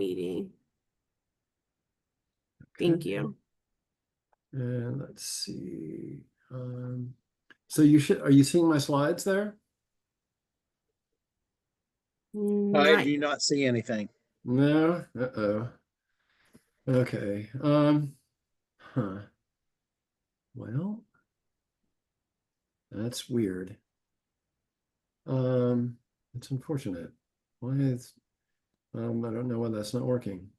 meeting. Thank you. And let's see. So are you seeing my slides there? I do not see anything. No? Uh-oh. Okay. Huh. Well, that's weird. It's unfortunate. Why is I don't know why that's not working.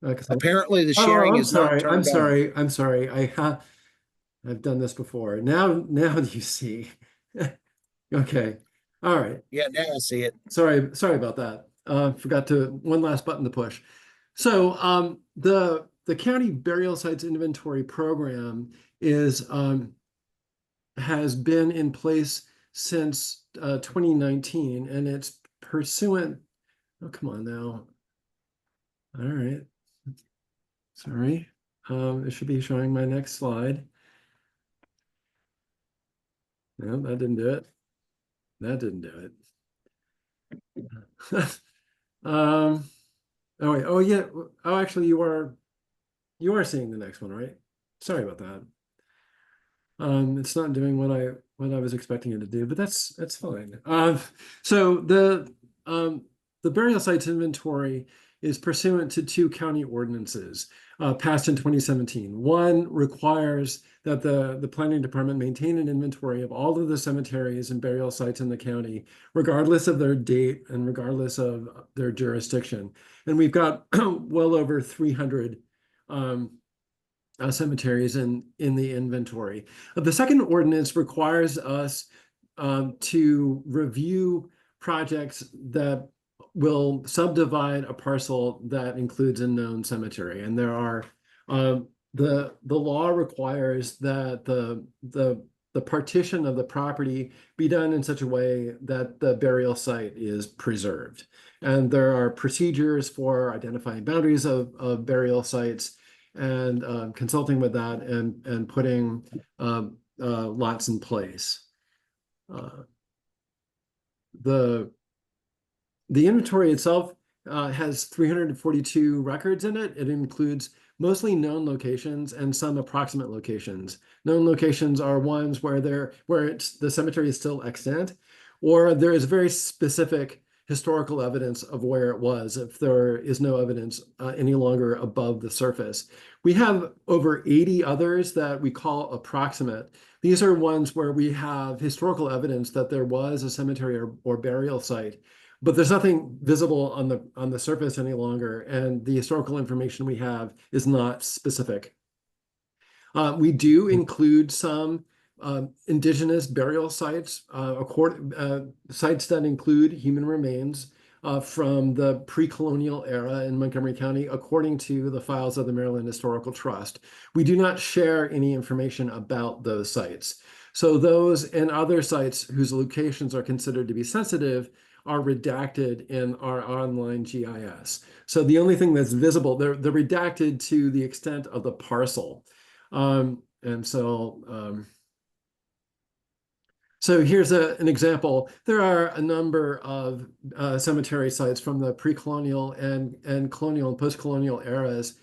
Apparently the Oh, sharing I'm is not sorry. I'm turned on. sorry. I'm sorry. I've done this before. Now you see. Okay. All right. Yeah, now I see it. Sorry about that. Forgot to one last button to push. So the county burial sites inventory program has been in place since 2019, and it's pursuant. Oh, come on now. All right. Sorry. It should be showing my next slide. No, that didn't do it. That didn't do it. Oh wait. Oh yeah. Oh, actually, you are seeing the next one, right? Sorry about that. It's not doing what I was expecting it to do, but that's fine. So the burial sites inventory is pursuant to two county ordinances passed in 2017. One requires that the planning department maintain an inventory of all of the cemeteries and burial sites in the county, regardless of their date and regardless of their jurisdiction. And we've got well over 300 cemeteries in the inventory. The second ordinance requires us to review projects that will subdivide a parcel that includes a known cemetery. And there are the law requires that the partition of the property be done in such a way that the burial site is preserved. And there are procedures for identifying boundaries of burial sites and consulting with that and putting lots in place. The inventory itself has 342 records in it. It includes mostly known locations and some approximate locations. Known locations are ones where the cemetery is still extant, or there is very specific historical evidence of where it was if there is no evidence any longer above the surface. We have over 80 others that we call approximate. These are ones where we have historical evidence that there was a cemetery or burial site, but there's nothing visible on the surface any longer, and the historical information we have is not specific. We do include some indigenous burial sites, sites that include human remains from the pre-colonial era in Montgomery County, according to the files of the Maryland Historical Trust. We do not share any information about those sites. So those and other sites whose locations are considered to be sensitive are redacted in our online GIS. So the only thing that's visible, they're redacted to the extent of the parcel. So here's an example. There are a number of cemetery sites from the pre-colonial and colonial and post-colonial eras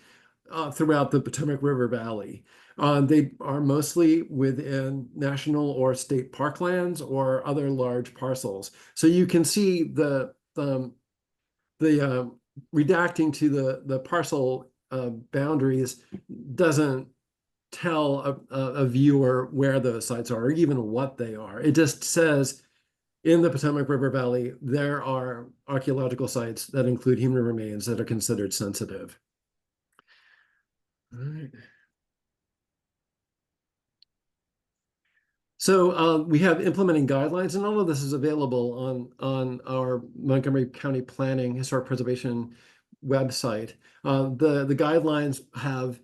throughout the Potomac River Valley. They are mostly within national or state parklands or other large parcels. So you can see the redacting to the parcel boundaries doesn't tell a viewer where those sites are or even what they are. It just says in the Potomac River Valley, there are archaeological sites that include human remains that are considered sensitive. All right. So we have implementing guidelines, and all of this is available on our Montgomery County Planning Historic Preservation website. The guidelines have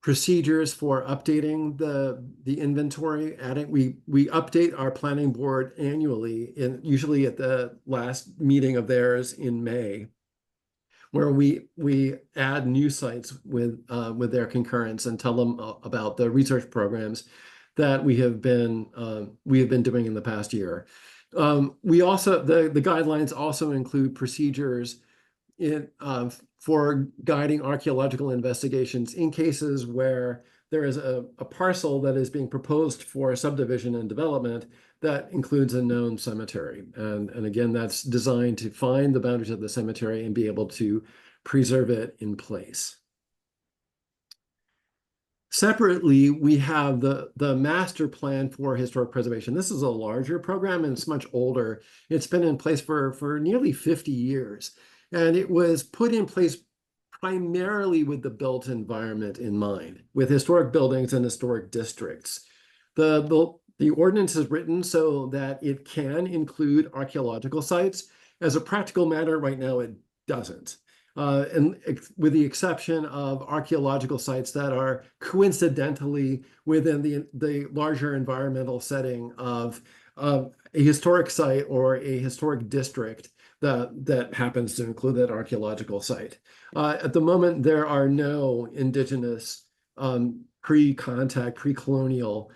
procedures for updating the inventory. We update our planning board annually, usually at the last meeting of theirs in May, where we add new sites with their concurrence and tell them about the research programs that we have been doing in the past year. We also the guidelines also include procedures for guiding archaeological investigations in cases where there is a parcel that is being proposed for subdivision and development that includes a known cemetery. And again, that's designed to find the boundaries of the cemetery and be able to preserve it in place. Separately, we have the master plan for historic preservation. This is a larger program and it's much older. It's been in place for nearly 50 years. And it was put in place primarily with the built environment in mind, with historic buildings and historic districts. The ordinance is written so that it can include archaeological sites. As a practical matter, right now it doesn't. And with the exception of archaeological sites that are coincidentally within the larger environmental setting of a historic site or a historic district that happens to include that archaeological site. At the moment, there are no indigenous pre-contact, pre-colonial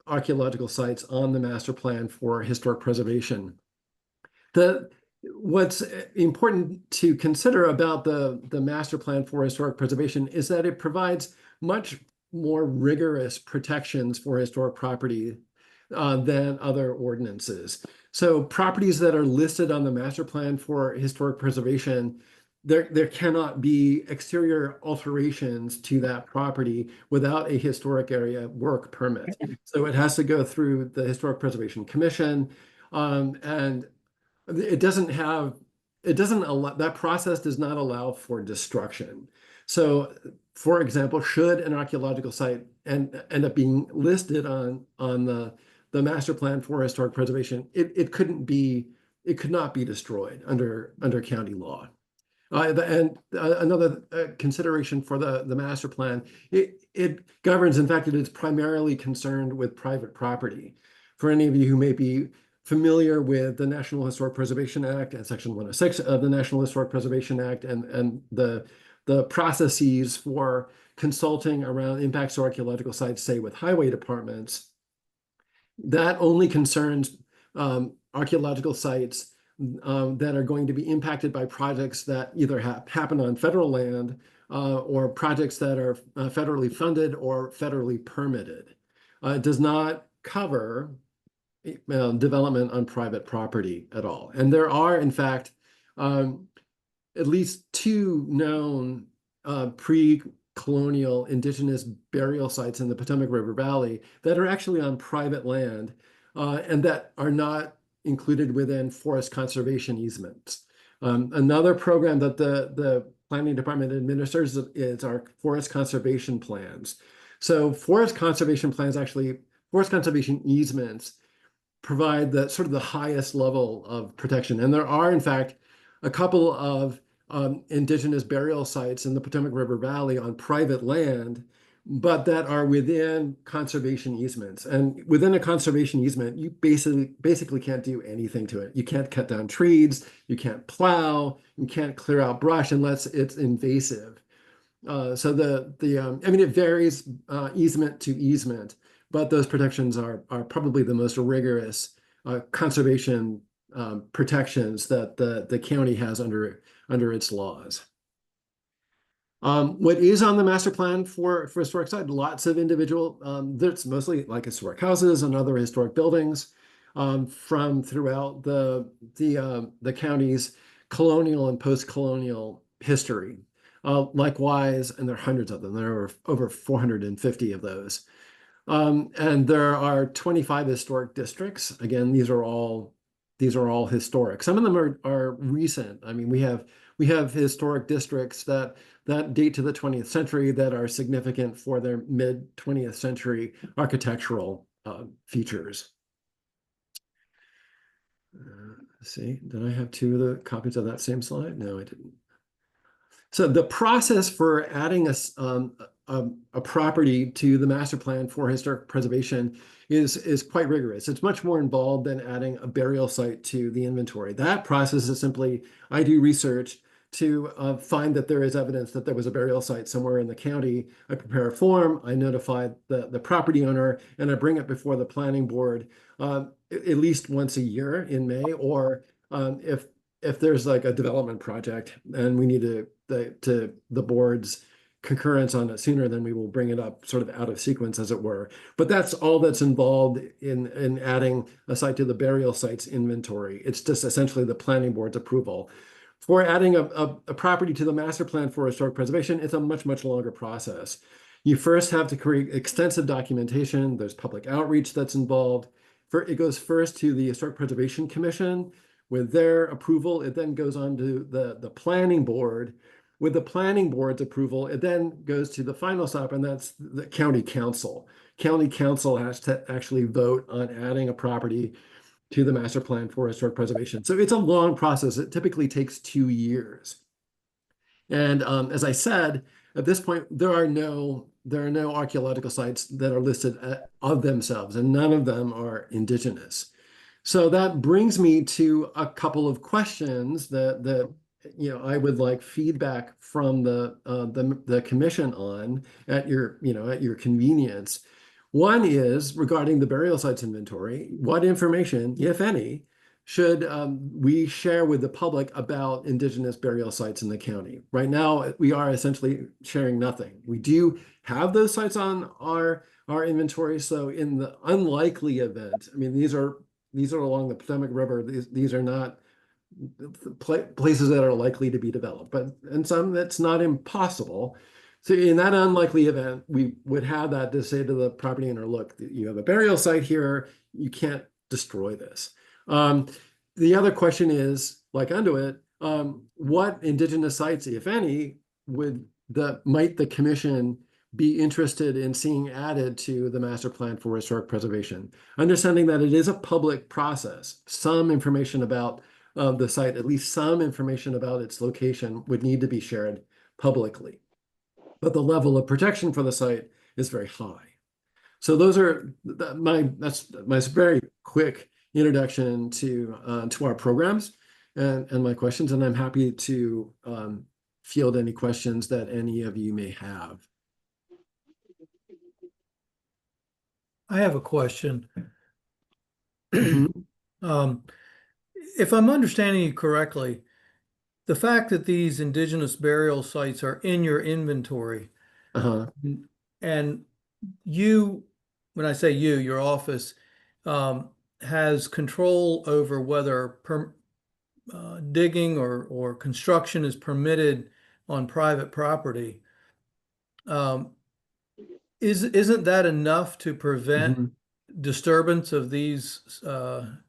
archaeological sites on the master plan for historic preservation. What's important to consider about the master plan for historic preservation is that it provides much more rigorous protections for historic property than other ordinances. So properties that are listed on the master plan for historic preservation, there cannot be exterior alterations to that property without a historic area work permit. So it has to go through the Historic Preservation Commission, and it doesn't allow, that process does not allow for destruction. So, for example, should an archaeological site end up being listed on the master plan for historic preservation, it could not be destroyed under county law. Another consideration for the master plan, it governs, in fact, it is primarily concerned with private property. For any of you who may be familiar with the National Historic Preservation Act and Section 106 of the National Historic Preservation Act and the processes for consulting around impacts to archaeological sites, say with highway departments, that only concerns archaeological sites that are going to be impacted by projects that either happen on federal land or projects that are federally funded or federally permitted. It does not cover development on private property at all. And there are, in fact, at least two known pre-colonial indigenous burial sites in the Potomac River Valley that are actually on private land and that are not included within forest conservation easements. Another program that the planning department administers is our forest conservation plans. So forest conservation easements provide the sort of the highest level of protection. And there are, in fact, a couple of indigenous burial sites in the Potomac River Valley on private land, but that are within conservation easements. And within a conservation easement, you basically can't do anything to it. You can't cut down trees, you can't plow, you can't clear out brush unless it's invasive. So I mean, it varies easement to easement, but those protections are probably the most rigorous conservation protections that the county has under its laws. What is on the master plan for historic site? Lots of individual, there's mostly like historic houses and other historic buildings from throughout the county's colonial and post-colonial history. Likewise, and there are hundreds of them, there are over 450 of those. And there are 25 historic districts. Again, these are all historic. Some of them are recent. I mean, we have historic districts that date to the 20th century that are significant for their mid-20th century architectural features. Let's see, did I have two of the copies of that same slide? No, I didn't. So the process for adding a property to the master plan for historic preservation is quite rigorous. It's much more involved than adding a burial site to the inventory. That process is simply, I do research to find that there is evidence that there was a burial site somewhere in the county. I prepare a form, I notify the property owner, and I bring it before the planning board at least once a year in May, or if there's like a development project and we need the board's concurrence on it sooner, then we will bring it up sort of out of sequence, as it were. But that's all that's involved in adding a site to the burial sites inventory. It's just essentially the planning board's approval. For adding a property to the master plan for historic preservation, it's a much, much longer process. You first have to create extensive documentation. There's public outreach that's involved. It goes first to the Historic Preservation Commission. With their approval, it then goes on to the planning board. With the planning board's approval, it then goes to the final stop, and that's the county council. County council has to actually vote on adding a property to the master plan for historic preservation. So it's a long process. It typically takes 2 years. And as I said, at this point, there are no archaeological sites that are listed of themselves, and none of them are indigenous. So that brings me to a couple of questions that I would like feedback from the commission on at your convenience. One is regarding the burial sites inventory. What information, if any, should we share with the public about indigenous burial sites in the county? Right now, we are essentially sharing nothing. We do have those sites on our inventory. So in the unlikely event, I mean, these are along the Potomac River. These are not places that are likely to be developed, but in some that's not impossible. So in that unlikely event, we would have that to say to the property owner, look, you have a burial site here, you can't destroy this. The other question is, like Unduit, what indigenous sites, if any, might the commission be interested in seeing added to the master plan for historic preservation? Understanding that it is a public process, some information about the site, at least some information about its location, would need to be shared publicly. But the level of protection for the site is very high. So that's my very quick introduction to our programs and my questions, and I'm happy to field any questions that any of you may have. I have a question. Mhm. If I'm understanding you correctly, the fact that these indigenous burial sites are in your inventory, and you, when I say you, your office, has control over whether digging or construction is permitted on private property. Isn't that enough to prevent disturbance of these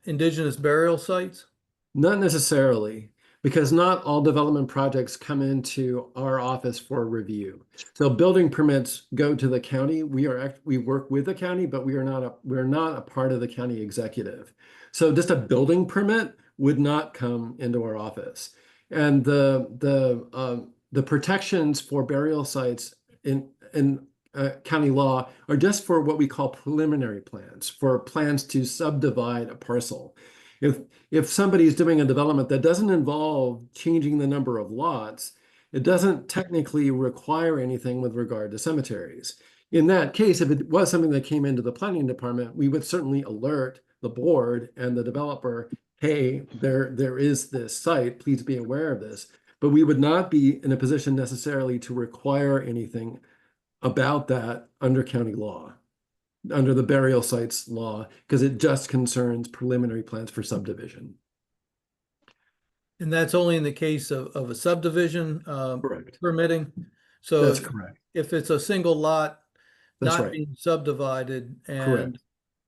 indigenous burial sites? Not necessarily, because not all development projects come into our office for review. So building permits go to the county. We work with the county, but we're not a part of the county executive. So just a building permit would not come into our office. And the protections for burial sites in county law are just for what we call preliminary plans, for plans to subdivide a parcel. If somebody's doing a development that doesn't involve changing the number of lots, it doesn't technically require anything with regard to cemeteries. In that case, if it was something that came into the planning department, we would certainly alert the board and the developer, hey, there is this site, please be aware of this. But we would not be in a position necessarily to require anything about that under county law, under the burial sites law, because it just concerns preliminary plans for subdivision. And that's only in the case of a subdivision Correct. permitting. So That's correct. If it's a single lot That's not right. being subdivided Correct.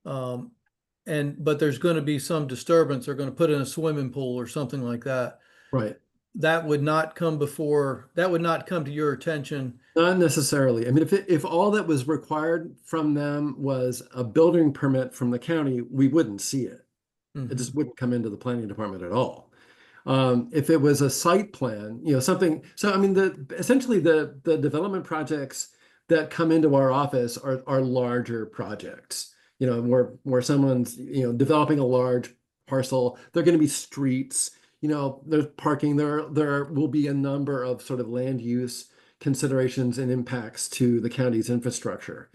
But there's going to be some disturbance, they're going to put in a swimming pool or something like that. Right. That would not come to your attention. Not necessarily. I mean, if all that was required from them was a building permit from the county, we wouldn't see it. It just wouldn't come into the planning department at all. If it was a site plan, something. So I mean, essentially the development projects that come into our office are larger projects. Where someone's developing a large parcel, they're going to be streets. There's parking. There will be a number of sort of land use considerations and impacts to the county's infrastructure.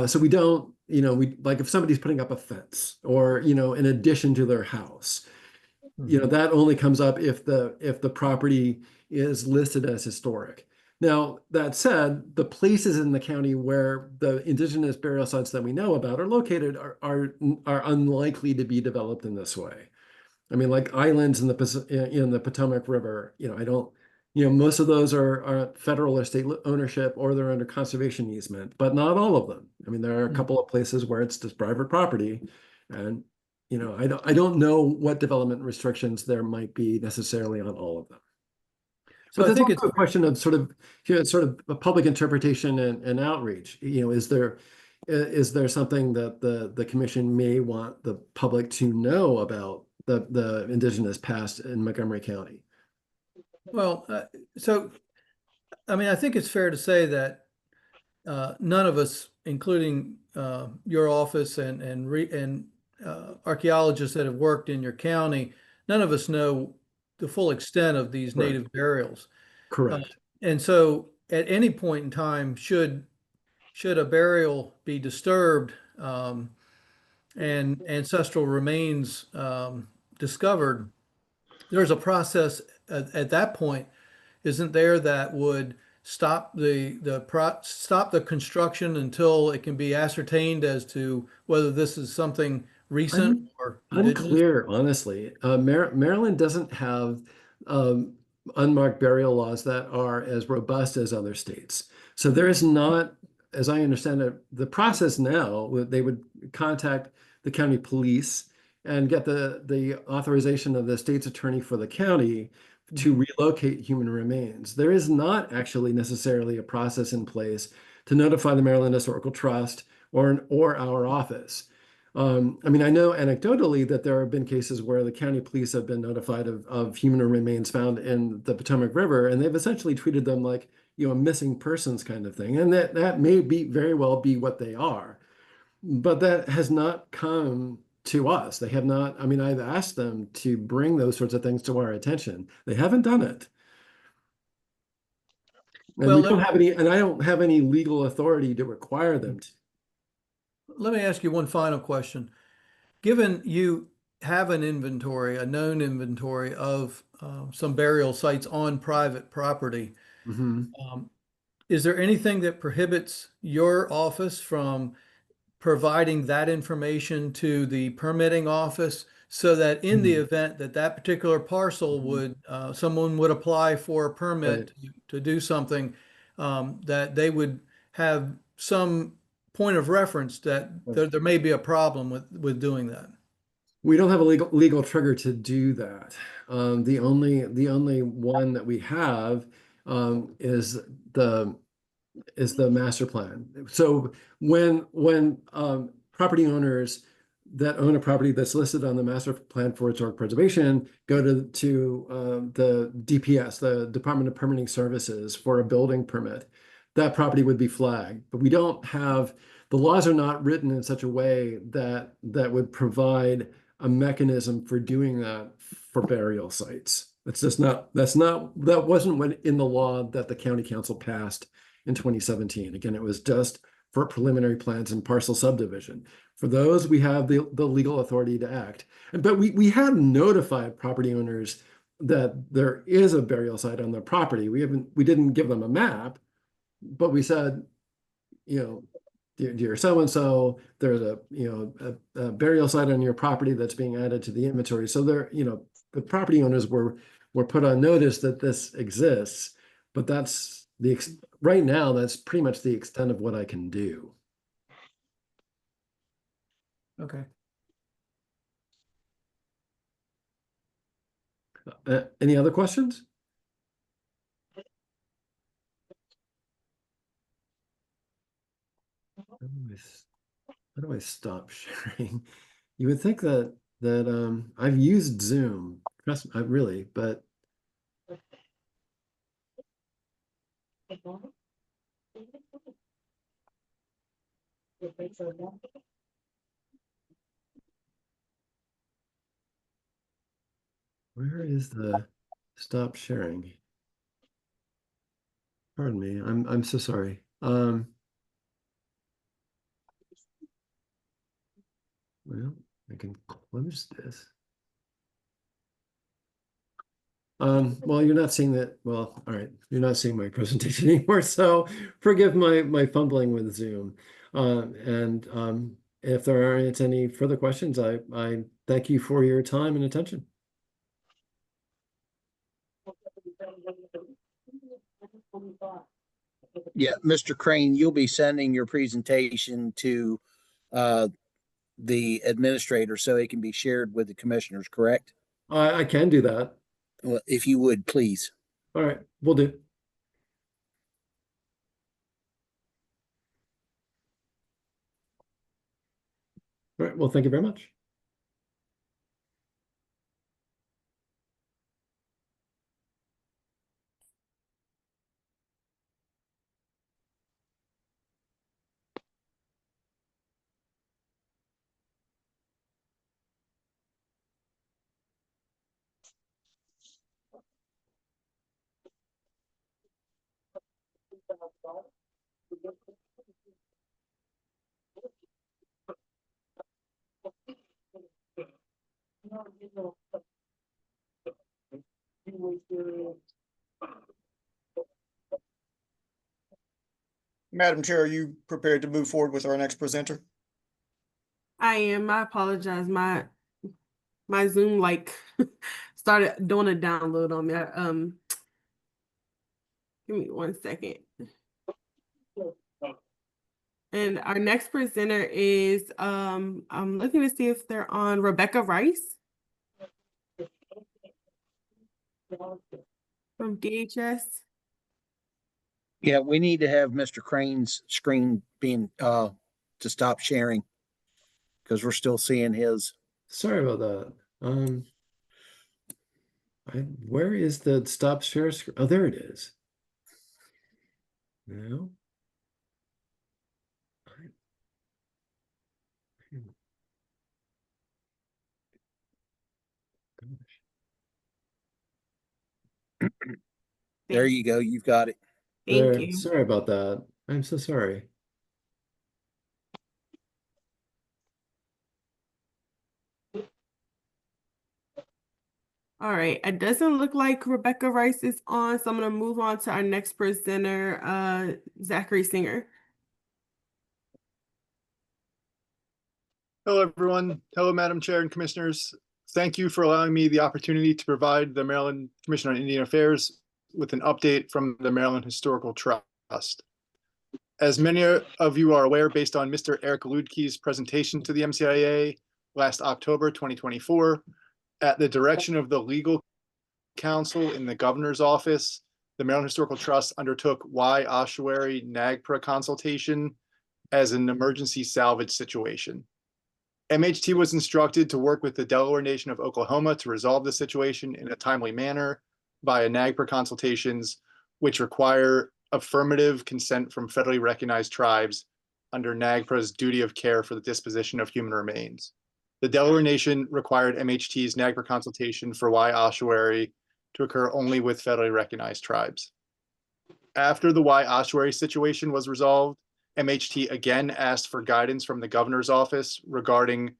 So we don't, like if somebody's putting up a fence or, in addition to their house, you know, that only comes up if the property is listed as historic. Now, that said, the places in the county where the indigenous burial sites that we know about are located are unlikely to be developed in this way. I mean, like islands in the Potomac River, you know, I don't, you know, most of those are federal or state ownership, or they're under conservation easement, but not all of them. I mean, there are a couple of places where it's just private property, and you know, I don't know what development restrictions there might be necessarily on all of them. So But I there's think also a question of sort of, you know, sort of a public interpretation and outreach. You know, is there something that the commission may want the public to know about the indigenous past in Montgomery County? well, so I mean, I think it's fair to say that none of us, including your office and archaeologists that have worked in your county, none of us know the full extent of these Correct. native burials. Correct. And so, at any point in time, should a burial be disturbed and ancestral remains discovered, there's a process at that point, isn't there, that would stop stop the construction until it can be ascertained as to whether this is something recent I'm or indigenous? unclear, honestly. Maryland doesn't have um, unmarked burial laws that are as robust as other states. So there is not, as I understand it, the process now, they would contact the county police and get the authorization of the state's attorney for the county to relocate human remains. There is not actually necessarily a process in place to notify the Maryland Historical Trust or our office. I mean, I know anecdotally that there have been cases where the county police have been notified of human remains found in the Potomac River, and they've essentially treated them like, you know, a missing persons kind of thing. And that may be very well be what they are. But that has not come to us. They have not, I mean, I've asked them to bring those sorts of things to our attention. They haven't done it. And Well, we don't have any, and I don't have any legal authority to require them to. let me ask you one final question. Given you have an inventory, a known inventory of some burial sites on private property, Mhm. is there anything that prohibits your office from providing that information to the permitting office so that in the event that that particular parcel would, someone would apply for a Right. permit to do something, that they would have some point of reference that there may be a problem with doing that? We don't have a legal trigger to do that. The only one that we have is the master plan. So when property owners that own a property that's listed on the master plan for historic preservation go to the DPS, the Department of Permitting Services, for a building permit, that property would be flagged. But we don't have, the laws are not written in such a way that would provide a mechanism for doing that for burial sites. That wasn't what in the law that the county council passed in 2017. Again, it was just for preliminary plans and parcel subdivision. For those, we have the legal authority to act. But we have notified property owners that there is a burial site on their property. We didn't give them a map, but we said, you know, dear so and so, there's a burial site on your property that's being added to the inventory. So there, you know, the property owners were put on notice that this exists, but that's right now, that's pretty much the extent of what I can do. Okay. Any other questions? How do I stop sharing? You would think that I've used Zoom, trust me, I really, but where is the stop sharing? Pardon me, I'm so sorry. Well, I can close this. Well, you're not seeing that. Well, all right, you're not seeing my presentation anymore, so forgive my fumbling with Zoom. If there aren't any further questions, I thank you for your time and attention. Yeah, Mr. Crane, you'll be sending your presentation to the administrator so it can be shared with the commissioners, correct? I can do that. Well, if you would, please. All right, we'll do. All right, well, thank you very much. Madam Chair, are you prepared to move forward with our next presenter? I am. I apologize. My Zoom started doing a download on me. Give me 1 second. And our next presenter is I'm looking to see if they're on Rebecca Rice from DHS. Yeah, we need to have Mr. Crane's screen being to stop sharing because we're still seeing his. Sorry about that. Where is the stop share screen? Oh, there it is. No. There you go. You've got it. Thank you. Sorry about that. I'm so sorry. All right. It doesn't look like Rebecca Rice is on, so I'm going to move on to our next presenter, Zachary Singer. Hello, everyone. Hello, Madam Chair and Commissioners. Thank you for allowing me the opportunity to provide the Maryland Commission on Indian Affairs with an update from the Maryland Historical Trust. As many of you are aware, based on Mr. Eric Ludke's presentation to the MCIA last October 2024, at the direction of the legal counsel in the governor's office, the Maryland Historical Trust undertook Y. ossuary NAGPRA consultation as an emergency salvage situation. MHT was instructed to work with the Delaware Nation of Oklahoma to resolve the situation in a timely manner via NAGPRA consultations, which require affirmative consent from federally recognized tribes under NAGPRA's duty of care for the disposition of human remains. The Delaware Nation required MHT's NAGPRA consultation for Y. ossuary to occur only with federally recognized tribes. After the Y. ossuary situation was resolved, MHT again asked for guidance from the governor's office regarding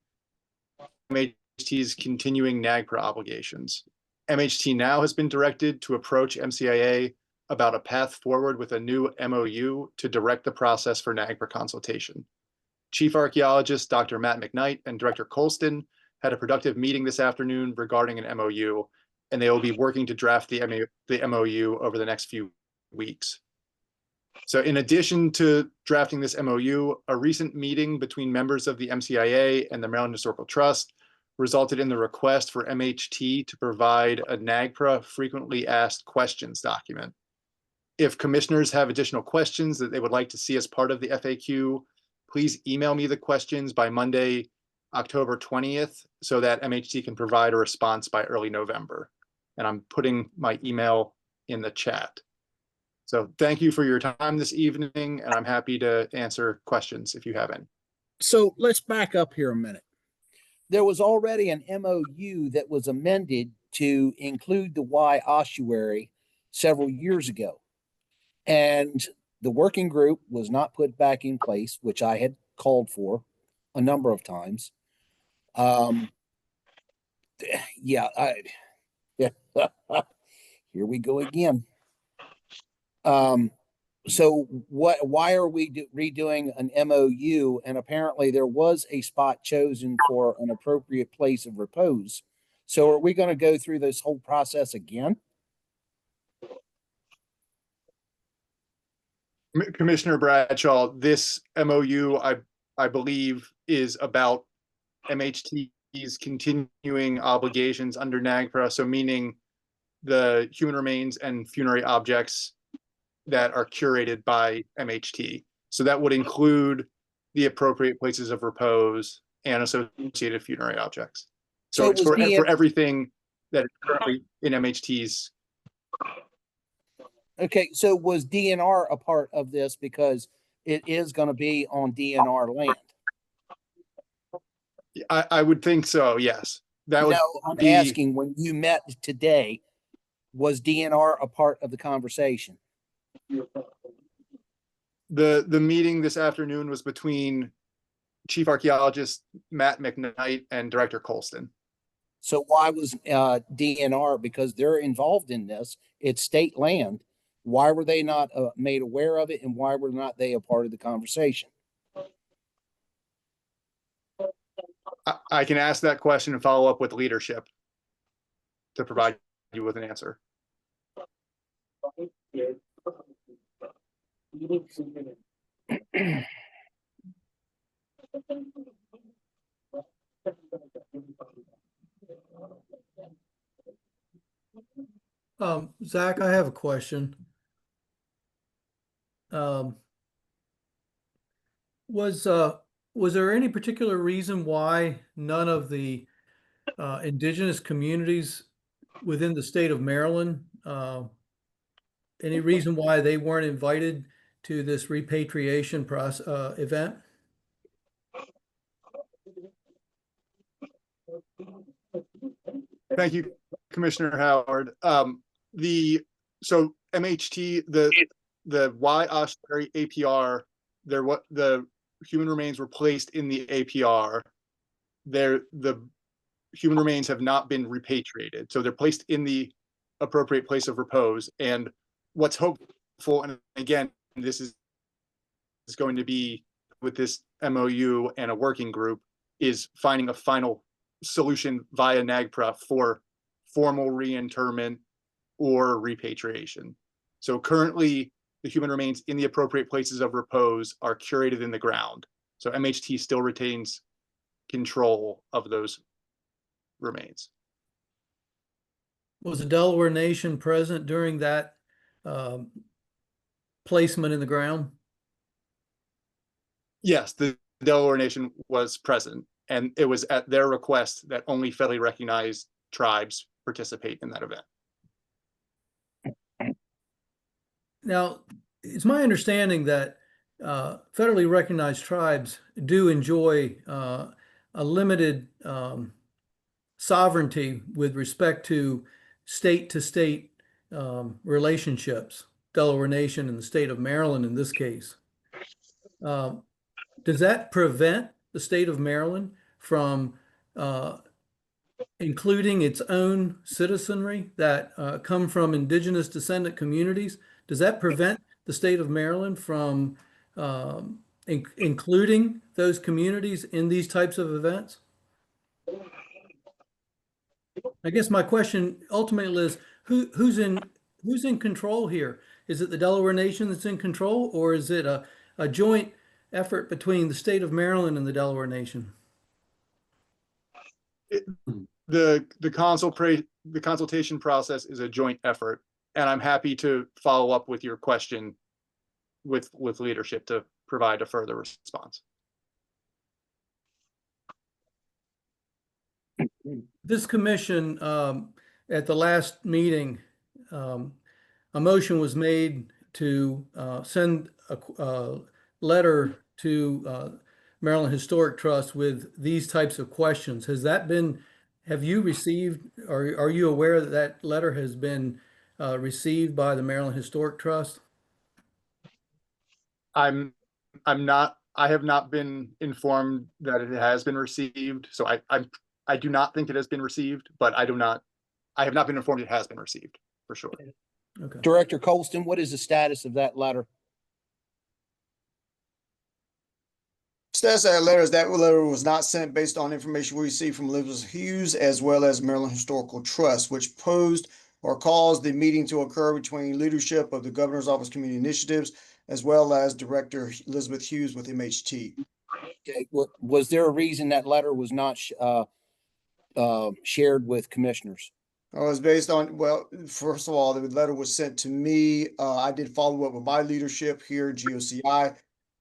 MHT's continuing NAGPRA obligations. MHT now has been directed to approach MCIA about a path forward with a new MOU to direct the process for NAGPRA consultation. Chief Archaeologist Dr. Matt McKnight and Director Colston had a productive meeting this afternoon regarding an MOU, and they will be working to draft the MOU over the next few weeks. So in addition to drafting this MOU, a recent meeting between members of the MCIA and the Maryland Historical Trust resulted in the request for MHT to provide a NAGPRA frequently asked questions document. If commissioners have additional questions that they would like to see as part of the FAQ, please email me the questions by Monday, October 20th, so that MHT can provide a response by early November. And I'm putting my email in the chat. So thank you for your time this evening, and I'm happy to answer questions if you have any. So let's back up here a minute. There was already an MOU that was amended to include the Y. ossuary several years ago. And the working group was not put back in place, which I had called for a number of times. Yeah. Here we go again. So why are we redoing an MOU? And apparently there was a spot chosen for an appropriate place of repose. So are we going to go through this whole process again? Commissioner Bradshaw, this MOU, I believe, is about MHT's continuing obligations under NAGPRA, so meaning the human remains and funerary objects that are curated by MHT. So that would include the appropriate places of repose and associated funerary objects. So it's for everything that is currently in MHT's. Okay, so was DNR a part of this because it is going to be on DNR land? I would think so, yes. That would I'm be asking, when you met today, was DNR a part of the conversation? the meeting this afternoon was between Chief Archaeologist Matt McKnight and Director Colston. So why was DNR, because they're involved in this, it's state land, why were they not made aware of it, and why were not they a part of the conversation? I can ask that question and follow up with leadership to provide you with an answer. Zach, I have a question. Was there any particular reason why none of the indigenous communities within the state of Maryland, any reason why they weren't invited to this repatriation process event? Thank you, Commissioner Howard. So MHT, the Y ossuary APR, the human remains were placed in the APR. The human remains have not been repatriated, so they're placed in the appropriate place of repose. And what's hopeful, and again, this is going to be with this MOU and a working group, is finding a final solution via NAGPRA for formal reinterment or repatriation. So currently, the human remains in the appropriate places of repose are curated in the ground. So MHT still retains control of those remains. Was the Delaware Nation present during that placement in the ground? Yes, the Delaware Nation was present, and it was at their request that only federally recognized tribes participate in that event. Now, it's my understanding that federally recognized tribes do enjoy a limited sovereignty with respect to state relationships, Delaware Nation and the state of Maryland in this case. Does that prevent the state of Maryland from including its own citizenry that come from indigenous descendant communities? Does that prevent the state of Maryland from including those communities in these types of events? I guess my question ultimately is who's in control here? Is it the Delaware Nation that's in control, or is it a joint effort between the state of Maryland and the Delaware Nation? The consultation process is a joint effort, and I'm happy to follow up with your question with leadership to provide a further response. This commission, at the last meeting, a motion was made to send a letter to Maryland Historic Trust with these types of questions. Have you received, or are you aware that that letter has been received by the Maryland Historic Trust? I have not been informed that it has been received, so I do not think it has been received, but I have not been informed it has been received. for sure. Okay. Director Colston, what is the status of that letter? Status of that letter is that letter was not sent based on information we received from Elizabeth Hughes as well as Maryland Historical Trust, which posed or caused the meeting to occur between leadership of the Governor's Office Community Initiatives as well as Director Elizabeth Hughes with MHT. Okay, was there a reason that letter was not shared with commissioners? It was based on, well, first of all, the letter was sent to me. I did follow up with my leadership here, GOCI,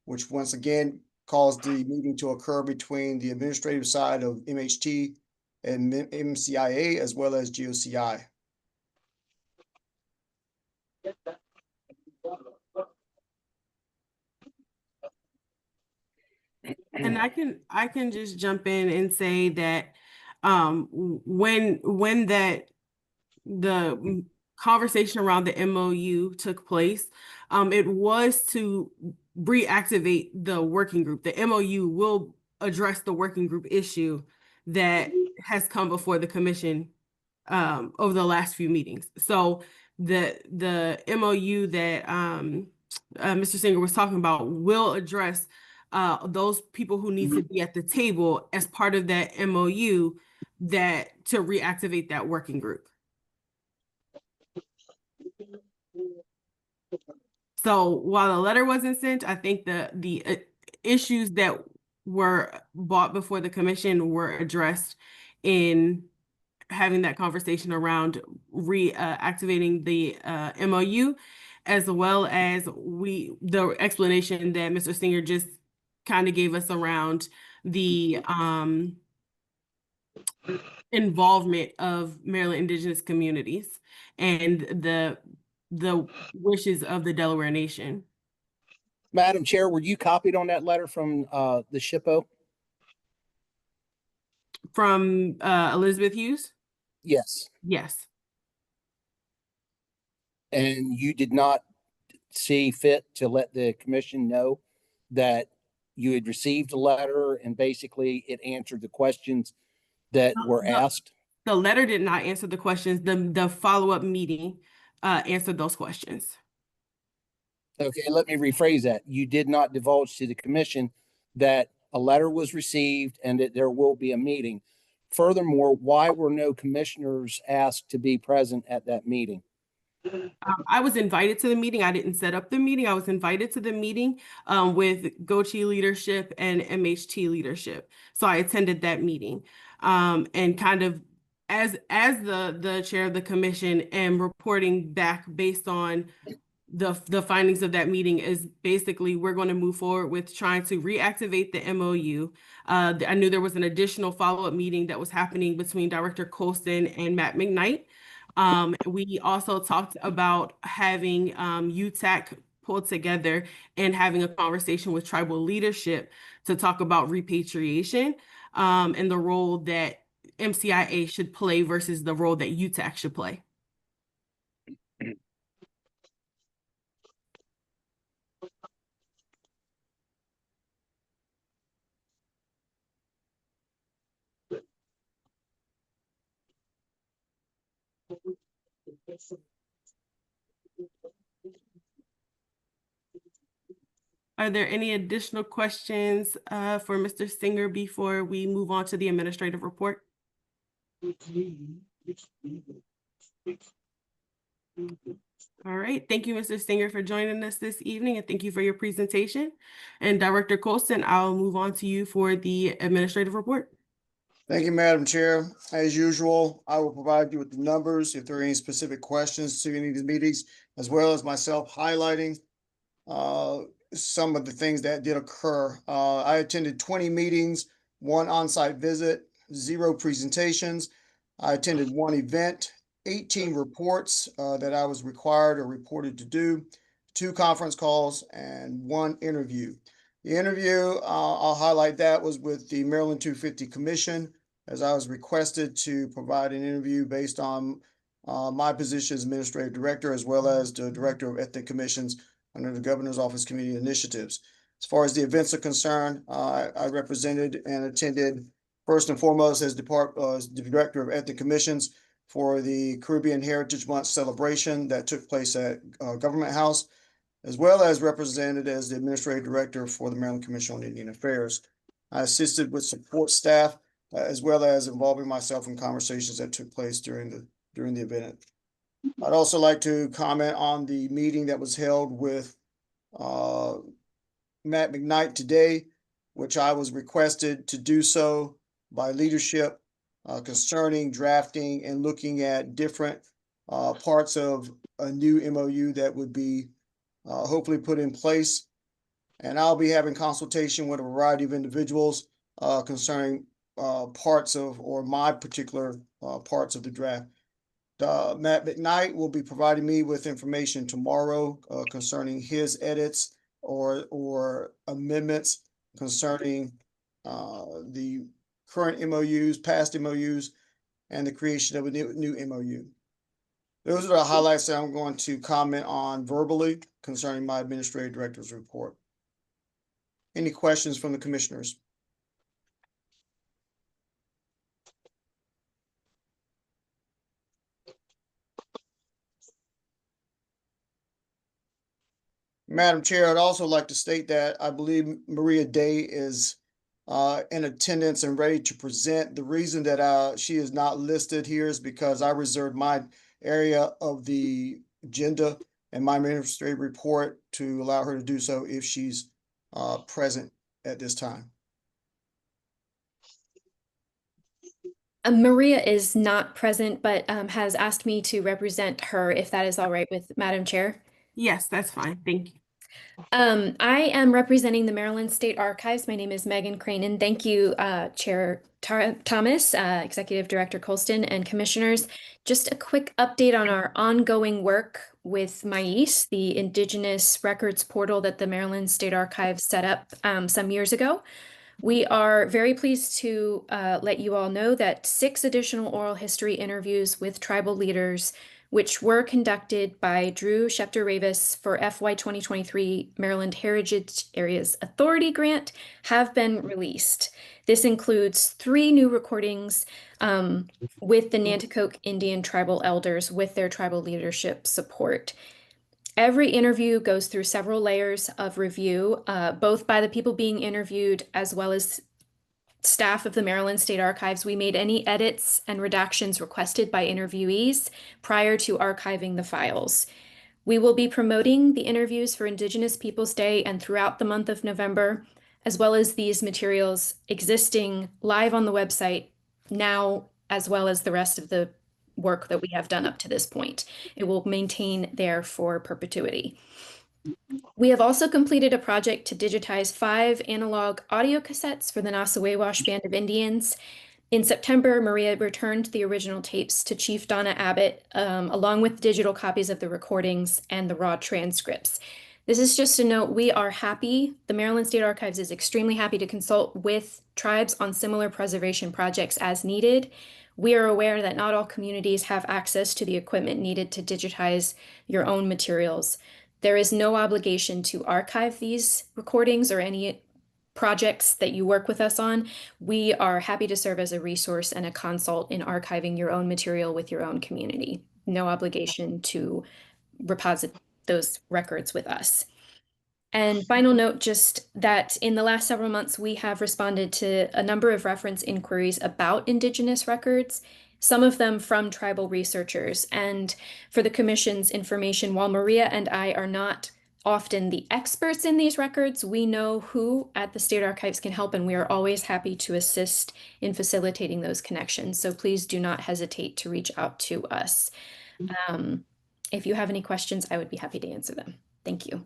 which once again caused the meeting to occur between the administrative side of MHT and MCIA as well as GOCI. And I can just jump in and say that when the conversation around the MOU took place, it was to reactivate the working group. The MOU will address the working group issue that has come before the commission over the last few meetings. So the MOU that Mr. Singer was talking about will address those people who need to be at the table as part of that MOU that to reactivate that working group. So while the letter wasn't sent, I think the issues that were brought before the commission were addressed in having that conversation around reactivating the MOU, as well as the explanation that Mr. Singer just kind of gave us around the involvement of Maryland Indigenous communities and the wishes of the Delaware Nation. Madam Chair, were you copied on that letter from the SHPO? From Elizabeth Hughes? Yes. Yes. And you did not see fit to let the commission know that you had received a letter and basically it answered the questions that were asked? The letter did not answer the questions. The follow-up meeting answered those questions. Okay, let me rephrase that. You did not divulge to the commission that a letter was received and that there will be a meeting. Furthermore, why were no commissioners asked to be present at that meeting? I was invited to the meeting. I didn't set up the meeting. I was invited to the meeting with GOCHI leadership and MHT leadership. So I attended that meeting and kind of as the chair of the commission and reporting back based on the findings of that meeting is basically we're going to move forward with trying to reactivate the MOU. I knew there was an additional follow-up meeting that was happening between Director Colston and Matt McKnight. We also talked about having UTAC pulled together and having a conversation with tribal leadership to talk about repatriation and the role that MCIA should play versus the role that UTAC should play. Are there any additional questions for Mr. Singer before we move on to the administrative report? All right, thank you, Mr. Singer, for joining us this evening, and thank you for your presentation. And Director Colston, I'll move on to you for the administrative report. Thank you, Madam Chair. As usual, I will provide you with the numbers if there are any specific questions to any of these meetings, as well as myself highlighting some of the things that did occur. I attended 20 meetings, 1 on-site visit, 0 presentations. I attended 1 event, 18 reports that I was required or reported to do, 2 conference calls, and 1 interview. The interview, I'll highlight that, was with the Maryland 250 Commission, as I was requested to provide an interview based on my position as Administrative Director, as well as the Director of Ethnic Commissions under the Governor's Office Community Initiatives. As far as the events are concerned, I represented and attended, first and foremost, as the Director of Ethnic Commissions, for the Caribbean Heritage Month celebration that took place at Government House, as well as represented as the Administrative Director for the Maryland Commission on Indian Affairs. I assisted with support staff, as well as involving myself in conversations that took place during the event. I'd also like to comment on the meeting that was held with Matt McKnight today, which I was requested to do so by leadership concerning drafting and looking at different parts of a new MOU that would be hopefully put in place. And I'll be having consultation with a variety of individuals concerning parts of, or my particular parts of the draft. Matt McKnight will be providing me with information tomorrow concerning his edits or amendments concerning the current MOUs, past MOUs, and the creation of a new MOU. Those are the highlights that I'm going to comment on verbally concerning my Administrative Director's report. Any questions from the commissioners? Madam Chair, I'd also like to state that I believe Maria Day is in attendance and ready to present. The reason that she is not listed here is because I reserved my area of the agenda and my administrative report to allow her to do so if she's present at this time. Maria is not present, but has asked me to represent her, if that is all right with Madam Chair. Yes, that's fine. Thank you. I am representing the Maryland State Archives. My name is Megan Cranen. Thank you, Chair Thomas, Executive Director Colston, and Commissioners. Just a quick update on our ongoing work with MCIA, the Indigenous Records portal that the Maryland State Archives set up some years ago. We are very pleased to let you all know that 6 additional oral history interviews with tribal leaders, which were conducted by Drew Schefter-Ravis for FY 2023 Maryland Heritage Areas Authority Grant, have been released. This includes 3 new recordings with the Nanticoke Indian tribal elders with their tribal leadership support. Every interview goes through several layers of review, both by the people being interviewed as well as staff of the Maryland State Archives. We made any edits and redactions requested by interviewees prior to archiving the files. We will be promoting the interviews for Indigenous Peoples Day and throughout the month of November, as well as these materials existing live on the website now, as well as the rest of the work that we have done up to this point. It will maintain there for perpetuity. We have also completed a project to digitize 5 analog audio cassettes for the Nassawawash Band of Indians. In September, Maria returned the original tapes to Chief Donna Abbott, along with digital copies of the recordings and the raw transcripts. This is just a note, we are happy, the Maryland State Archives is extremely happy to consult with tribes on similar preservation projects as needed. We are aware that not all communities have access to the equipment needed to digitize your own materials. There is no obligation to archive these recordings or any projects that you work with us on. We are happy to serve as a resource and a consult in archiving your own material with your own community. No obligation to reposit those records with us. And final note, just that in the last several months, we have responded to a number of reference inquiries about Indigenous records, some of them from tribal researchers. And for the Commission's information, while Maria and I are not often the experts in these records, we know who at the State Archives can help, and we are always happy to assist in facilitating those connections. So please do not hesitate to reach out to us. If you have any questions, I would be happy to answer them. Thank you.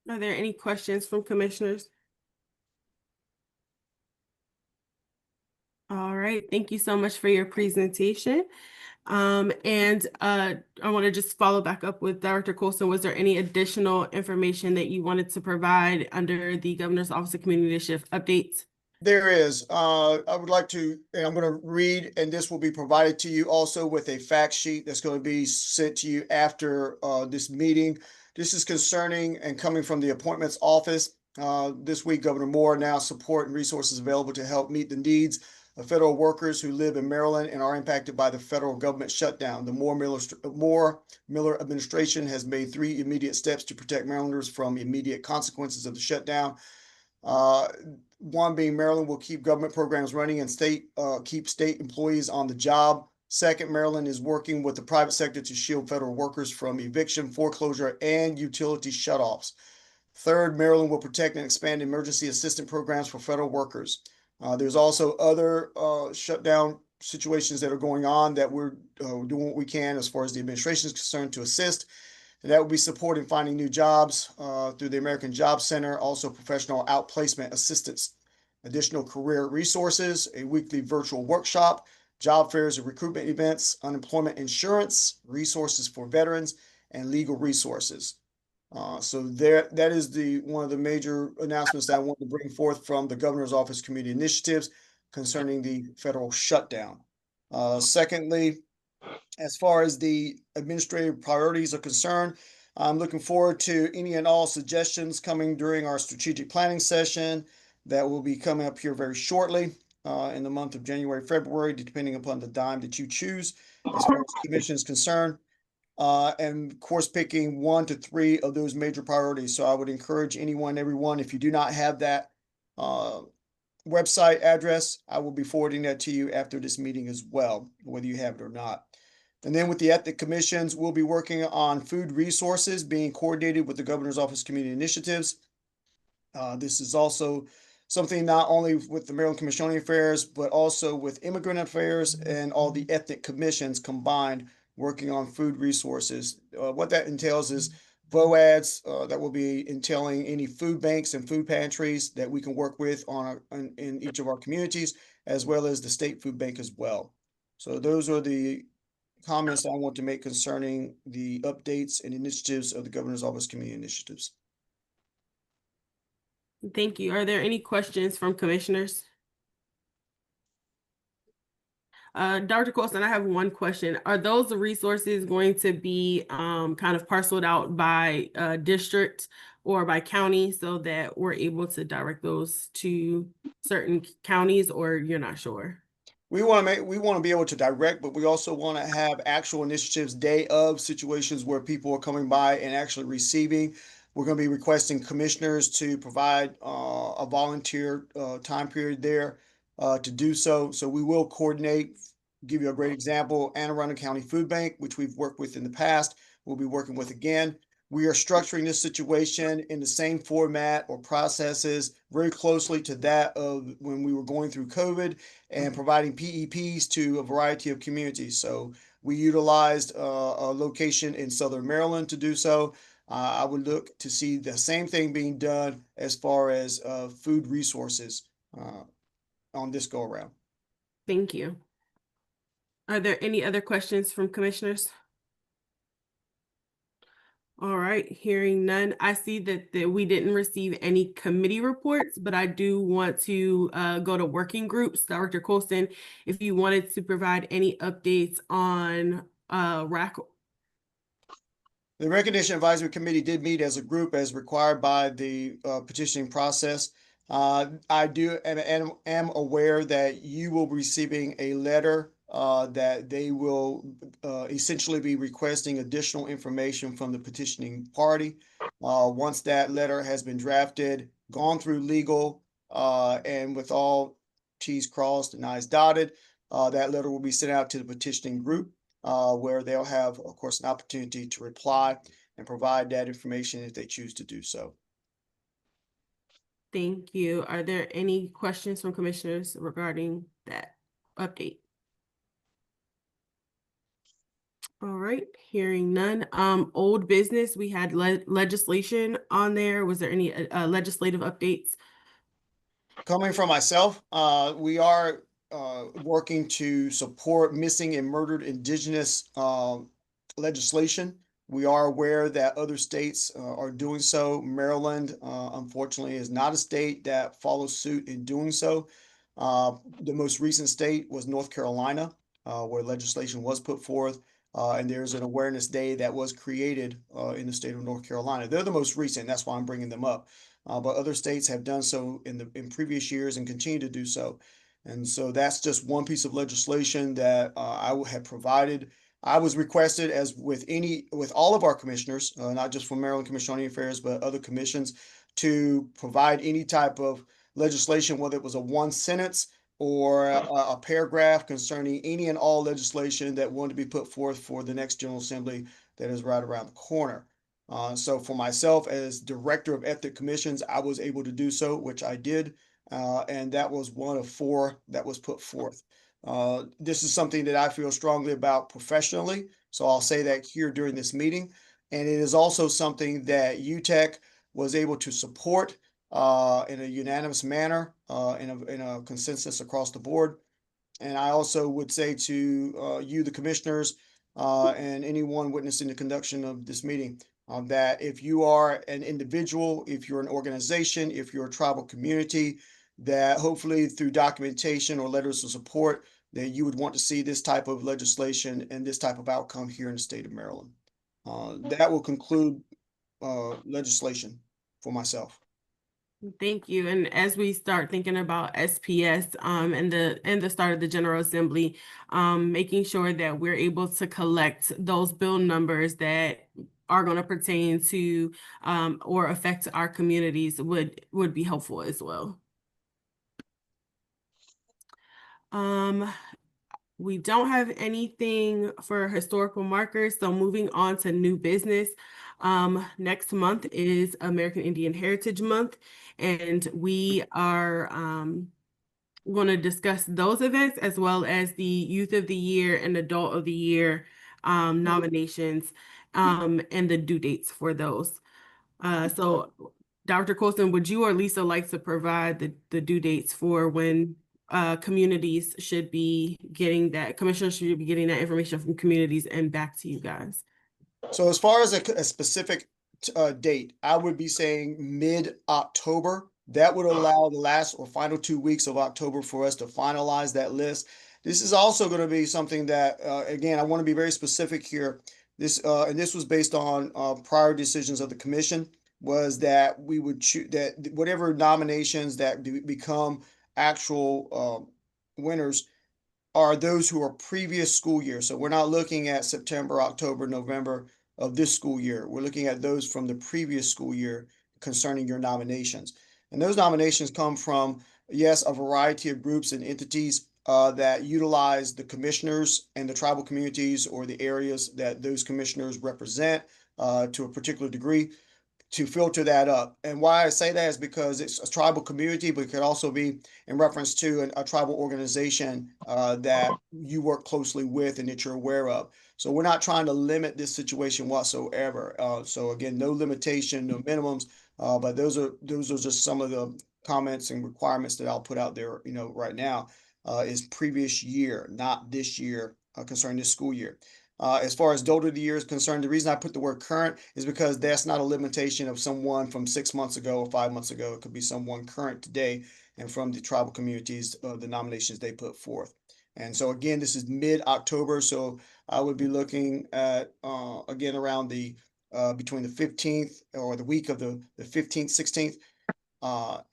Are there any questions from commissioners? All right, thank you so much for your presentation. I want to just follow back up with Director Colston. Was there any additional information that you wanted to provide under the Governor's Office of Community Leadership updates? There is. I would like to, and I'm going to read, and this will be provided to you also with a fact sheet that's going to be sent to you after this meeting. This is concerning and coming from the Appointments Office. This week, Governor Moore announced support and resources available to help meet the needs of federal workers who live in Maryland and are impacted by the federal government shutdown. The Moore-Miller administration has made 3 immediate steps to protect Marylanders from immediate consequences of the shutdown. One being Maryland will keep government programs running and keep state employees on the job. Second, Maryland is working with the private sector to shield federal workers from eviction, foreclosure, and utility shutoffs. Third, Maryland will protect and expand emergency assistance programs for federal workers. There's also other shutdown situations that are going on that we're doing what we can as far as the administration is concerned to assist. And that will be supporting finding new jobs through the American Job Center, also professional outplacement assistance, additional career resources, a weekly virtual workshop, job fairs and recruitment events, unemployment insurance, resources for veterans, and legal resources. So that is one of the major announcements that I want to bring forth from the Governor's Office Community Initiatives concerning the federal shutdown. Secondly, as far as the administrative priorities are concerned, I'm looking forward to any and all suggestions coming during our strategic planning session that will be coming up here very shortly in the month of January, February, depending upon the dime that you choose as far as the commission is concerned. And of course, picking 1 to 3 of those major priorities. So I would encourage everyone, if you do not have that website address, I will be forwarding that to you after this meeting as well, whether you have it or not. And then with the Ethic Commissions, we'll be working on food resources being coordinated with the Governor's Office Community Initiatives. This is also something not only with the Maryland Commission on Affairs, but also with Immigrant Affairs and all the ethnic commissions combined working on food resources. What that entails is VOADs that will be entailing any food banks and food pantries that we can work with in each of our communities, as well as the state food bank as well. So those are the comments I want to make concerning the updates and initiatives of the Governor's Office Community Initiatives. Thank you. Are there any questions from commissioners? Dr. Colston, I have one question. Are those resources going to be kind of parceled out by district or by county so that we're able to direct those to certain counties, or you're not sure? We want to be able to direct, but we also want to have actual initiatives day of situations where people are coming by and actually receiving. We're going to be requesting commissioners to provide a volunteer time period there to do so. So we will coordinate. Give you a great example, Anne Arundel County Food Bank, which we've worked with in the past, we'll be working with again. We are structuring this situation in the same format or processes very closely to that of when we were going through COVID and providing PEPs to a variety of communities. So we utilized a location in Southern Maryland to do so. I would look to see the same thing being done as far as food resources on this go around. Thank you. Are there any other questions from commissioners? All right, hearing none. I see that we didn't receive any committee reports, but I do want to go to working groups. Dr. Colston, if you wanted to provide any updates on RAC. The Recognition Advisory Committee did meet as a group as required by the petitioning process. I am aware that you will be receiving a letter that they will essentially be requesting additional information from the petitioning party. Once that letter has been drafted, gone through legal, and with all T's crossed and I's dotted, that letter will be sent out to the petitioning group, where they'll have, of course, an opportunity to reply and provide that information if they choose to do so. Thank you. Are there any questions from commissioners regarding that update? All right, hearing none. Old business, we had legislation on there. Was there any legislative updates? Coming from myself, we are working to support missing and murdered Indigenous legislation. We are aware that other states are doing so. Maryland, unfortunately, is not a state that follows suit in doing so. The most recent state was North Carolina, where legislation was put forth. And there's an awareness day that was created in the state of North Carolina. They're the most recent. That's why I'm bringing them up. but other states have done so in previous years and continue to do so. And so that's just one piece of legislation that I had provided. I was requested, as with all of our commissioners, not just from Maryland Commission on Indian Affairs, but other commissions, to provide any type of legislation, whether it was a one sentence or a paragraph concerning any and all legislation that wanted to be put forth for the next General Assembly that is right around the corner. So for myself as Director of Ethnic Commissions, I was able to do so, which I did. And that was one of 4 that was put forth. This is something that I feel strongly about professionally, so I'll say that here during this meeting. And it is also something that UTEC was able to support in a unanimous manner, in a consensus across the board. And I also would say to you, the commissioners, and anyone witnessing the conduction of this meeting, that if you are an individual, if you're an organization, if you're a tribal community, that hopefully through documentation or letters of support, that you would want to see this type of legislation and this type of outcome here in the state of Maryland. That will conclude legislation for myself. Thank you. And as we start thinking about SPS and the start of the General Assembly, making sure that we're able to collect those bill numbers that are going to pertain to or affect our communities would be helpful as well. We don't have anything for historical markers, so moving on to new business. Next month is American Indian Heritage Month, and we are going to discuss those events as well as the Youth of the Year and Adult of the Year nominations and the due dates for those. So Dr. Colston, would you or Lisa like to provide the due dates for when communities should be getting that, commissioners should be getting that information from communities and back to you guys? So as far as a specific date, I would be saying mid-October. That would allow the last or final 2 weeks of October for us to finalize that list. This is also going to be something that, again, I want to be very specific here. And this was based on prior decisions of the commission, was that we would choose that whatever nominations that become actual winners are those who are previous school year. So we're not looking at September, October, November of this school year. We're looking at those from the previous school year concerning your nominations. And those nominations come from, yes, a variety of groups and entities that utilize the commissioners and the tribal communities or the areas that those commissioners represent to a particular degree, to filter that up. And why I say that is because it's a tribal community, but it could also be in reference to a tribal organization that you work closely with and that you're aware of. So we're not trying to limit this situation whatsoever. So again, no limitation, no minimums, but those are just some of the comments and requirements that I'll put out there, right now, is previous year, not this year, concerning this school year. As far as adult of the year is concerned, the reason I put the word current is because that's not a limitation of someone from 6 months ago or 5 months ago. It could be someone current today and from the tribal communities, the nominations they put forth. And so again, this is mid-October, so I would be looking at again around the between the 15th or the week of the 15th, 16th,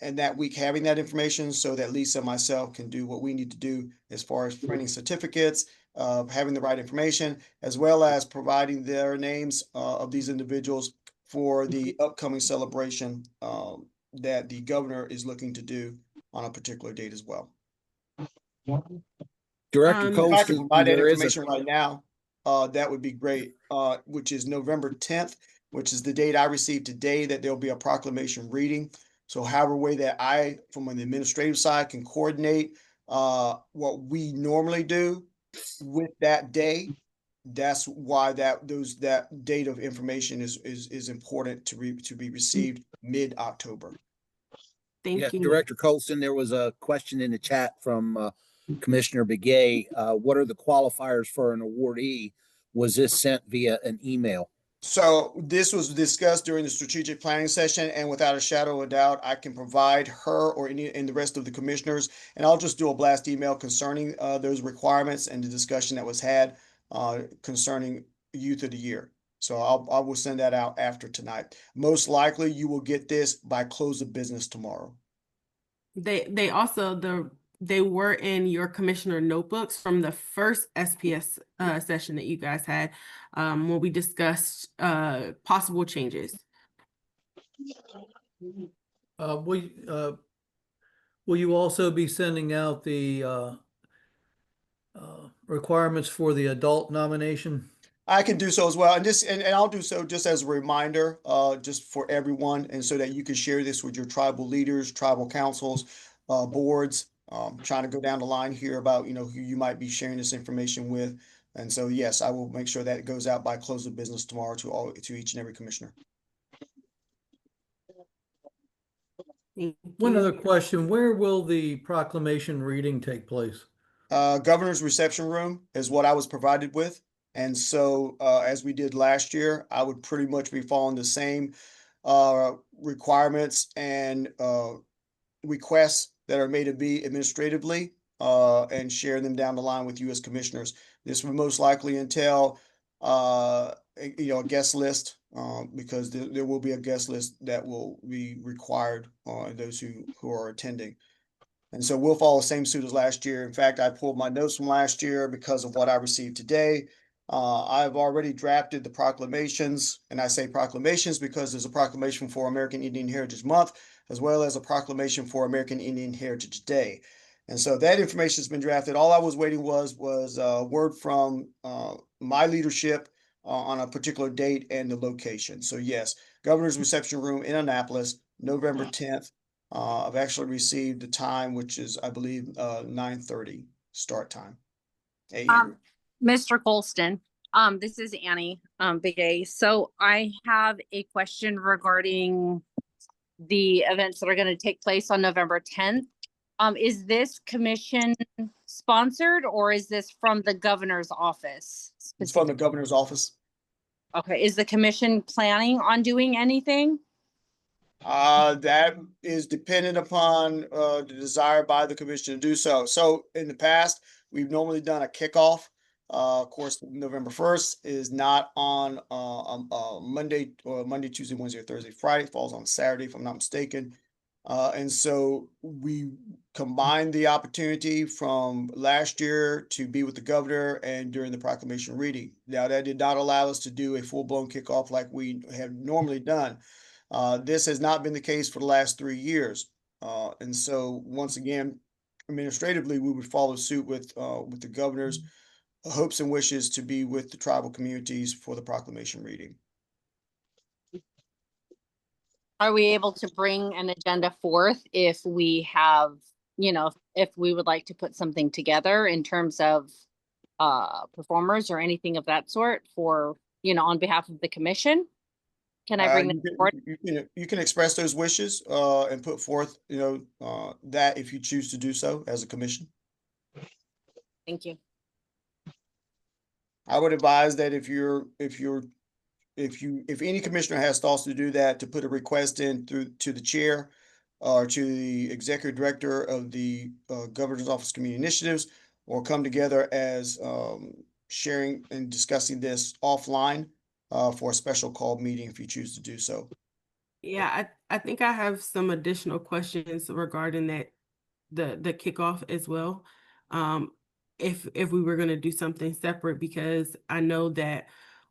and that week having that information so that Lisa and myself can do what we need to do as far as printing certificates, having the right information, as well as providing their names of these individuals for the upcoming celebration that the governor is looking to do on a particular date as well. Director If I can Colston, provide that there is a information right now, that would be great, which is November 10th, which is the date I received today, that there'll be a proclamation reading. So however way that I, from an administrative side, can coordinate what we normally do with that day, that's why that date of information is important to be received Thank Yes, you. Director Colston, there was a question in the chat from Commissioner Begay. What are the qualifiers for an awardee? Was this sent via an email? So this was discussed during the strategic planning session, and without a shadow of a doubt, I can provide her or any and the rest of the commissioners, and I'll just do a blast email concerning those requirements and the discussion that was had concerning Youth of the Year. So I will send that out after tonight. Most likely you will get this by close of business tomorrow. They also they were in your commissioner notebooks from the first SPS session that you guys had when we discussed possible changes. Will you also be sending out the requirements for the adult nomination? I can do so as well. And I'll do so just as a reminder, just for everyone, and so that you can share this with your tribal leaders, tribal councils, boards. Trying to go down the line here about, who you might be sharing this information with. And so, yes, I will make sure that it goes out by close of business tomorrow to each and every commissioner. One other question, where will the proclamation reading take place? Governor's reception room is what I was provided with. And so, as we did last year, I would pretty much be following the same requirements and requests that are made to be administratively and share them down the line with you as commissioners. This would most likely entail a guest list because there will be a guest list that will be required on those who are attending. And so we'll follow the same suit as last year. In fact, I pulled my notes from last year because of what I received today. I've already drafted the proclamations, and I say proclamations because there's a proclamation for American Indian Heritage Month, as well as a proclamation for American Indian Heritage Day. And so that information has been drafted. All I was waiting was word from my leadership on a particular date and the location. So yes, Governor's Reception Room in Annapolis, November 10th. I've actually received the time, which is, I believe, 9:30 start time. AM. Mr. Colston, this is Annie, Big A. So I have a question regarding the events that are going to take place on November 10th. Is this commission sponsored or is this from the governor's office? It's from the governor's office. Okay. Is the commission planning on doing anything? That is dependent upon the desire by the commission to do so. So in the past, we've normally done a kickoff. Of course, November 1st is not on Monday, Tuesday, Wednesday, or Thursday, Friday. It falls on Saturday, if I'm not mistaken. And so we combined the opportunity from last year to be with the governor and during the proclamation reading. Now, that did not allow us to do a full-blown kickoff like we have normally done. This has not been the case for the last 3 years. And so once again, administratively, we would follow suit with the governor's hopes and wishes to be with the tribal communities for the proclamation reading. Are we able to bring an agenda forth if we have, if we would like to put something together in terms of performers or anything of that sort for, on behalf of the commission? Can I bring that forward? You can express those wishes and put forth, that if you choose to do so as a commission. Thank you. I would advise that if any commissioner has thoughts to do that, to put a request in to the chair or to the executive director of the governor's office community initiatives, or come together as sharing and discussing this offline for a special called meeting if you choose to do so. Yeah, I think I have some additional questions regarding that, the kickoff as well. If we were going to do something separate, because I know that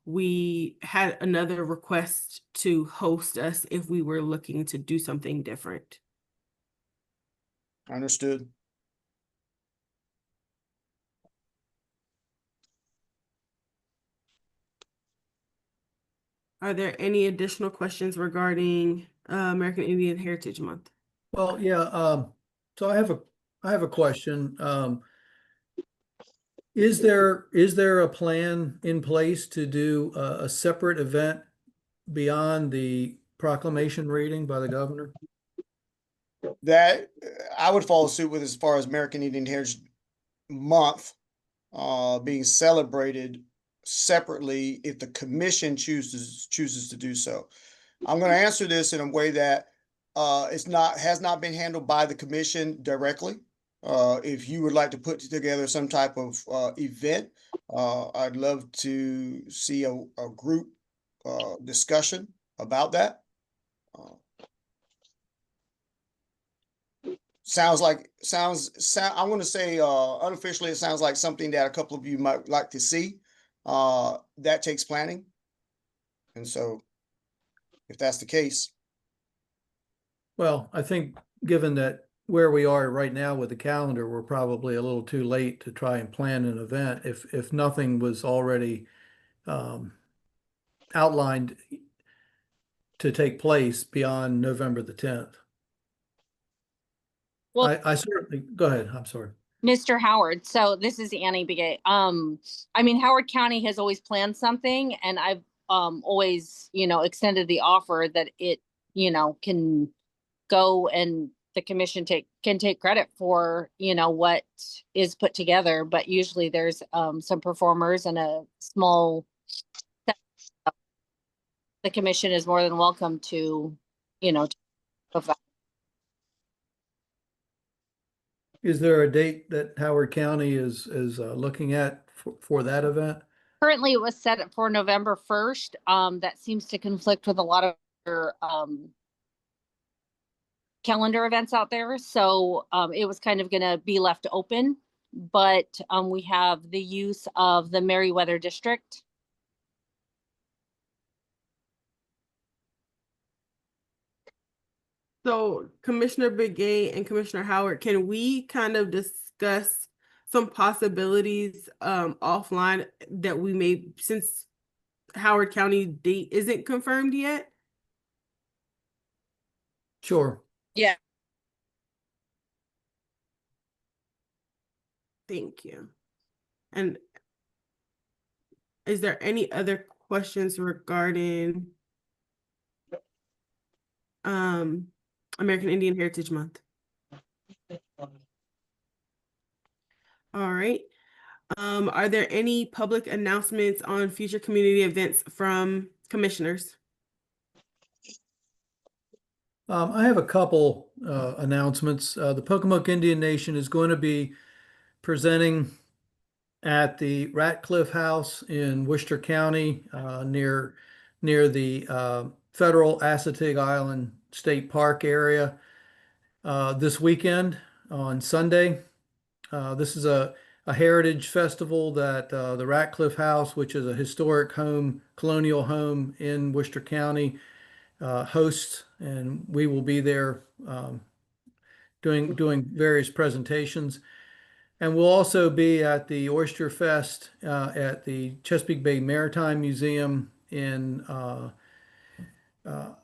we had another request to host us if we were looking to do something different. Understood. Are there any additional questions regarding American Indian Heritage Month? Well, yeah, so I have a question. Is there a plan in place to do a separate event beyond the proclamation reading by the governor? That I would follow suit with as far as American Indian Heritage Month being celebrated separately if the commission chooses to do so. I'm going to answer this in a way that has not been handled by the commission directly. If you would like to put together some type of event, I'd love to see a group discussion about that. Sounds like, I want to say, unofficially, it sounds like something that a couple of you might like to see. That takes planning. And so if that's the case, Well, I think given that where we are right now with the calendar, we're probably a little too late to try and plan an event if nothing was already outlined to take place beyond November the 10th. Well, I certainly, go ahead, I'm sorry. Mr. Howard, so this is Annie Begay. I mean, Howard County has always planned something, and I've always, extended the offer that it, can go and the commission can take credit for, what is put together. But usually there's some performers and a small set. The commission is more than welcome to, of that. Is there a date that Howard County is looking at for that event? Currently, it was set for November 1st. That seems to conflict with a lot of other, calendar events out there. So it was kind of going to be left open, but we have the use of the Meriwether District. So Commissioner Begay and Commissioner Howard, can we kind of discuss some possibilities offline that we may, since Howard County date isn't confirmed yet? Sure. Yeah. Thank you. And is there any other questions regarding American Indian Heritage Month? All right. Are there any public announcements on future community events from commissioners? I have a couple announcements. The Pocomoke Indian Nation is going to be presenting at the Ratcliffe House in Worcester County, near the Federal Assateague Island State Park area, this weekend on Sunday. This is a heritage festival that the Ratcliffe House, which is a historic colonial home in Worcester County, hosts, and we will be there doing various presentations. And we'll also be at the Oyster Fest at the Chesapeake Bay Maritime Museum in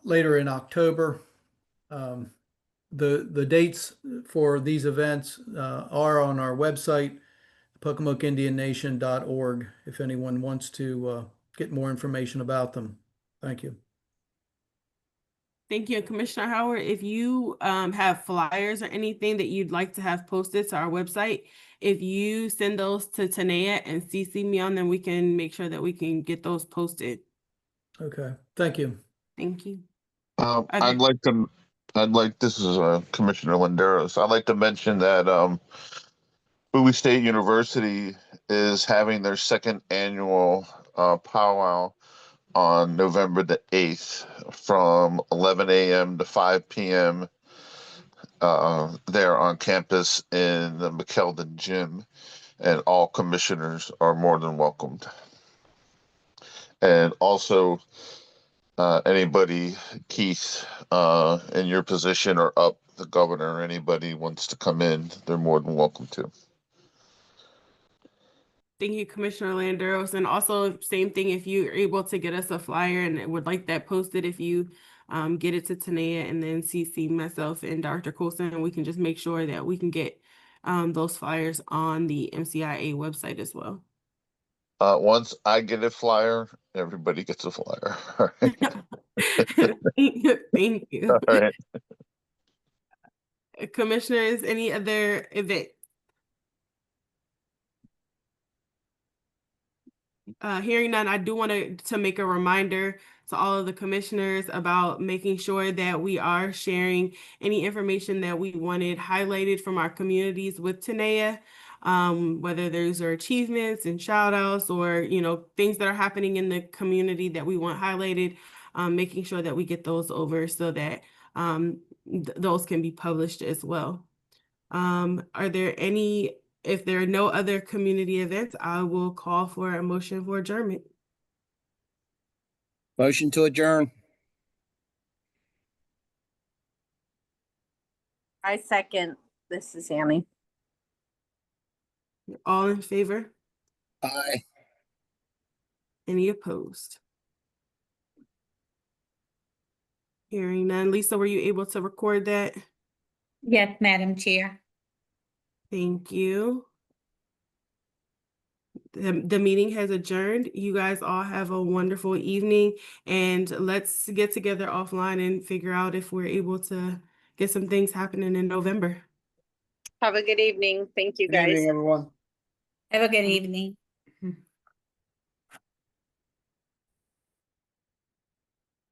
later in October. The dates for these events are on our website, PocomokeIndianNation.org, if anyone wants to get more information about them. Thank you. Thank you, Commissioner Howard. If you have flyers or anything that you'd like to have posted to our website, if you send those to Tanea and CC me on them, we can make sure that we can get those posted. Okay, thank you. Thank you. This is Commissioner Landeros. I'd like to mention that Bowie State University is having their second annual powwow on November the 8th from 11 a.m. to 5 p.m. There on campus in the McKeldin Gym, and all commissioners are more than welcomed. And also, anybody, Keith, in your position or up, the governor, or anybody wants to come in, they're more than welcome to. Thank you, Commissioner Landeros. And also, same thing, if you're able to get us a flyer and would like that posted, if you get it to Tanea and then CC myself and Dr. Colson, we can just make sure that we can get those flyers on the MCIA website as well. Once I get a flyer, everybody gets a flyer. All right. Thank you. All right. Commissioners, any other events? Hearing none, I do want to make a reminder to all of the commissioners about making sure that we are sharing any information that we wanted highlighted from our communities with Tanea. whether those are achievements and shout outs or, you know, things that are happening in the community that we want highlighted, making sure that we get those over so that those can be published as well. Are there any, if there are no other community events, I will call for a motion for adjournment. Motion to adjourn. I second. This is Annie. All in favor? Aye. Any opposed? Hearing none. Lisa, were you able to record that? Yes, Madam Chair. Thank you. The meeting has adjourned. You guys all have a wonderful evening, and let's get together offline and figure out if we're able to get some things happening in November. Have a good evening. Thank you, Good evening, guys. everyone. Have a good evening.